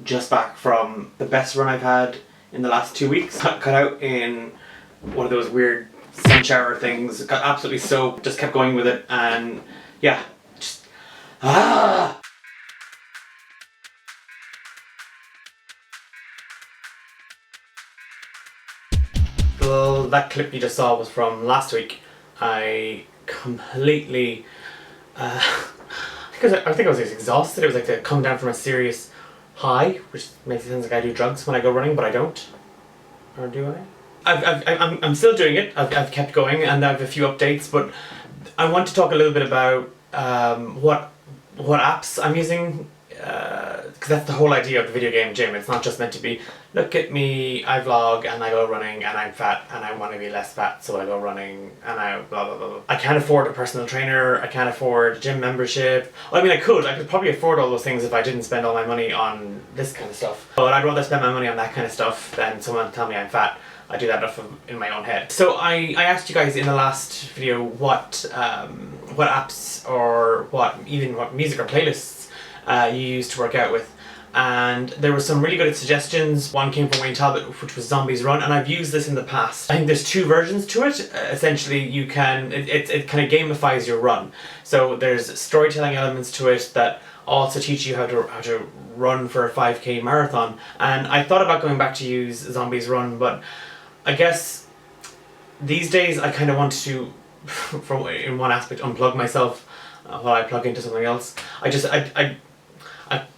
Just back from the best run I've had in the last 2 weeks. Cut out in one of those weird sun shower things. Got absolutely soaked, just kept going with it, and yeah, just Well, that clip you just saw was from last week. I completely I think I was exhausted. It was like to come down from a serious high, which makes it sound like I do drugs when I go running, but I don't. Or do I? I'm still doing it. I've kept going, and I have a few updates, but I want to talk a little bit about what apps I'm using, because that's the whole idea of the video game gym. It's not just meant to be, look at me, I vlog and I go running and I'm fat and I want to be less fat, so I go running and I blah blah blah blah. I can't afford a personal trainer, I can't afford a gym membership. Well, I mean I could probably afford all those things if I didn't spend all my money on this kind of stuff. But I'd rather spend my money on that kind of stuff than someone tell me I'm fat. I do that enough in my own head. So I asked you guys in the last video what apps or what music or playlists you use to work out with, and there were some really good suggestions. One came from Wayne Talbot, which was Zombies Run, and I've used this in the past. I think there's two versions to it. Essentially you can, it kind of gamifies your run. So there's storytelling elements to it that also teach you how to run for a 5k marathon, and I thought about going back to use Zombies Run, but I guess these days I kind of want to, in one aspect, unplug myself while I plug into something else.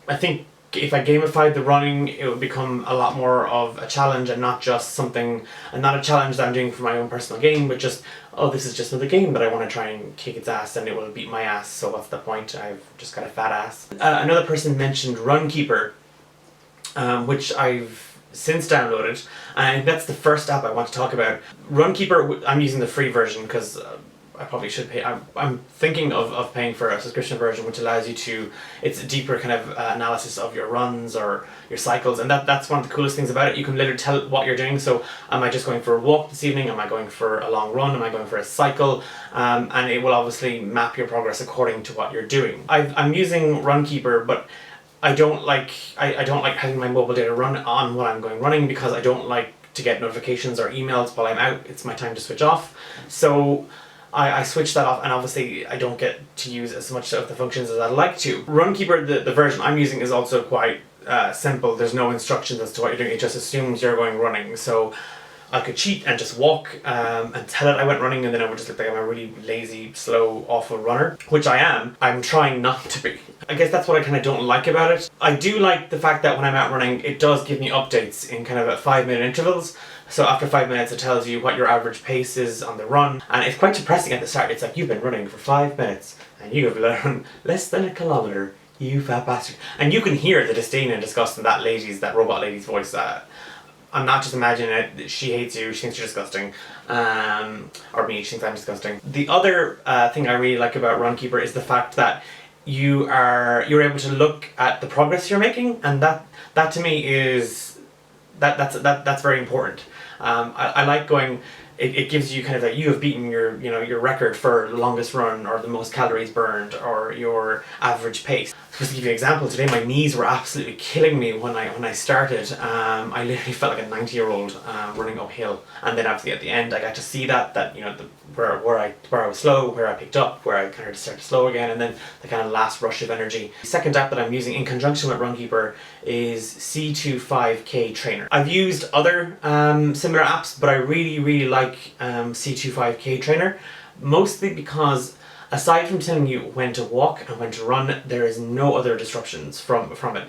I think if I gamified the running, it would become a lot more of a challenge and not just something, and not a challenge that I'm doing for my own personal gain, but just, oh, this is just another game that I want to try and kick its ass and it will beat my ass, so what's the point? I've just got a fat ass. Another person mentioned Runkeeper, which I've since downloaded, and that's the first app I want to talk about. Runkeeper, I'm using the free version because I probably should pay. I'm thinking of paying for a subscription version, which allows you to, it's a deeper kind of analysis of your runs or your cycles, and that's one of the coolest things about it. You can literally tell what you're doing. So am I just going for a walk this evening? Am I going for a long run? Am I going for a cycle? And it will obviously map your progress according to what you're doing. I'm using Runkeeper, but I don't like having my mobile data run on when I'm going running, because I don't like to get notifications or emails while I'm out. It's my time to switch off. So I switch that off, and obviously I don't get to use as much of the functions as I'd like to. Runkeeper, the version I'm using, is also quite simple. There's no instructions as to what you're doing. It just assumes you're going running. So I could cheat and just walk and tell it I went running, and then I would just look like I'm a really lazy, slow, awful runner, which I am. I'm trying not to be. I guess that's what I kind of don't like about it. I do like the fact that when I'm out running, it does give me updates in kind of at 5-minute intervals. So after 5 minutes it tells you what your average pace is on the run, and it's quite depressing at the start. It's like, you've been running for 5 minutes and you have run less than a kilometre, you fat bastard. And you can hear the disdain and disgust in that robot lady's voice. I'm not just imagining it. She hates you, she thinks you're disgusting, or me, she thinks I'm disgusting. The other thing I really like about Runkeeper is the fact that you're able to look at the progress you're making, and that to me is that's very important. I like going. It gives you kind of that you have beaten your record for the longest run, or the most calories burned, or your average pace. Just to give you an example, today my knees were absolutely killing me when I started. I literally felt like a 90-year-old running uphill, and then obviously at the end I got to see that where I was slow, where I picked up, where I kind of started slow again, and then the kind of last rush of energy. The second app that I'm using in conjunction with Runkeeper is C25K Trainer. I've used other similar apps, but I really like C25K Trainer, mostly because aside from telling you when to walk and when to run, there is no other disruptions from it.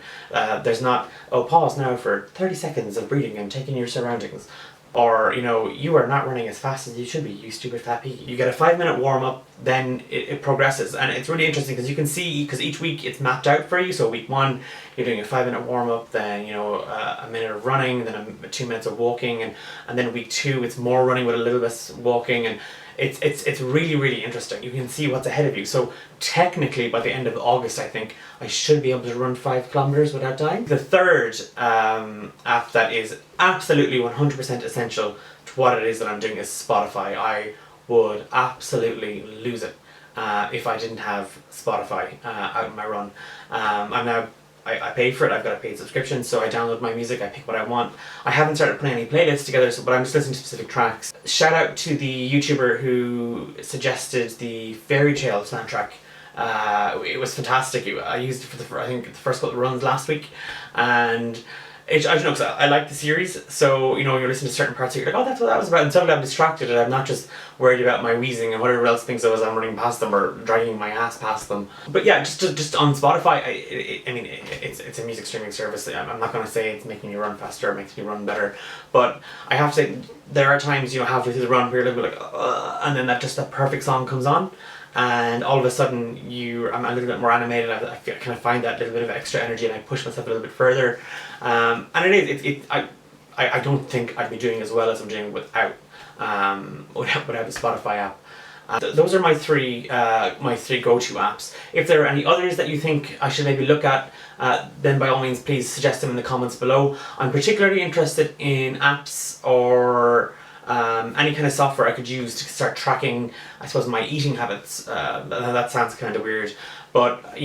There's not, oh, pause now for 30 seconds of breathing and taking your surroundings. Or, you are not running as fast as you should be, you stupid fat pig. You get a 5-minute warm-up, then it progresses. And it's really interesting because you can see, because each week it's mapped out for you. So week 1, you're doing a 5-minute warm-up, then, a minute of running, then 2 minutes of walking. And then week 2, it's more running with a little less walking. And it's really interesting. You can see what's ahead of you. So technically by the end of August, I think I should be able to run 5 kilometers without dying. The third app that is absolutely 100% essential to what it is that I'm doing is Spotify. I would absolutely lose it if I didn't have Spotify out in my run. I pay for it. I've got a paid subscription, so I download my music, I pick what I want. I haven't started putting any playlists together, but I'm just listening to specific tracks. Shout out to the YouTuber who suggested the Fairy Tale soundtrack. It was fantastic. I used it for I think the first couple of runs last week, and I don't know, because I like the series, so when you're listening to certain parts, you're like, oh, that's what that was about, and suddenly I'm distracted and I'm not just worried about my wheezing and whatever else thinks of as I'm running past them or dragging my ass past them. But yeah, just on Spotify, it's a music streaming service. I'm not going to say it's making you run faster, it makes me run better, but I have to say, there are times, halfway through the run where you're a little bit like, and then that perfect song comes on, and all of a sudden I'm a little bit more animated. I kind of find that little bit of extra energy, and I push myself a little bit further. And I don't think I'd be doing as well as I'm doing without the Spotify app. Those are my three go-to apps. If there are any others that you think I should maybe look at, then by all means please suggest them in the comments below. I'm particularly interested in apps or any kind of software I could use to start tracking, I suppose, my eating habits. That sounds kind of weird, but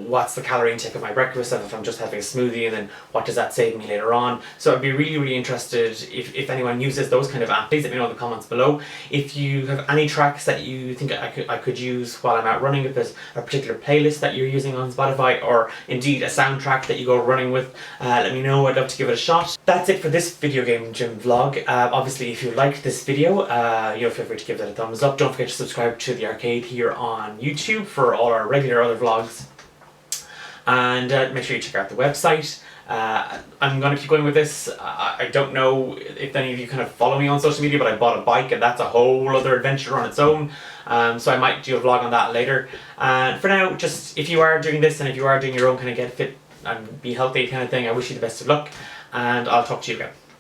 what's the calorie intake of my breakfast, and if I'm just having a smoothie, and then what does that save me later on? So I'd be really, really interested if anyone uses those kind of apps. Please let me know in the comments below. If you have any tracks that you think I could use while I'm out running, if there's a particular playlist that you're using on Spotify, or indeed a soundtrack that you go running with, let me know. I'd love to give it a shot. That's it for this video game gym vlog. Obviously, if you liked this video, feel free to give it a thumbs up. Don't forget to subscribe to the arcade here on YouTube for all our regular other vlogs, and make sure you check out the website. I'm going to keep going with this. I don't know if any of you kind of follow me on social media, but I bought a bike, and that's a whole other adventure on its own, so I might do a vlog on that later. And for now, just if you are doing this, and if you are doing your own kind of get fit and be healthy kind of thing, I wish you the best of luck, and I'll talk to you again.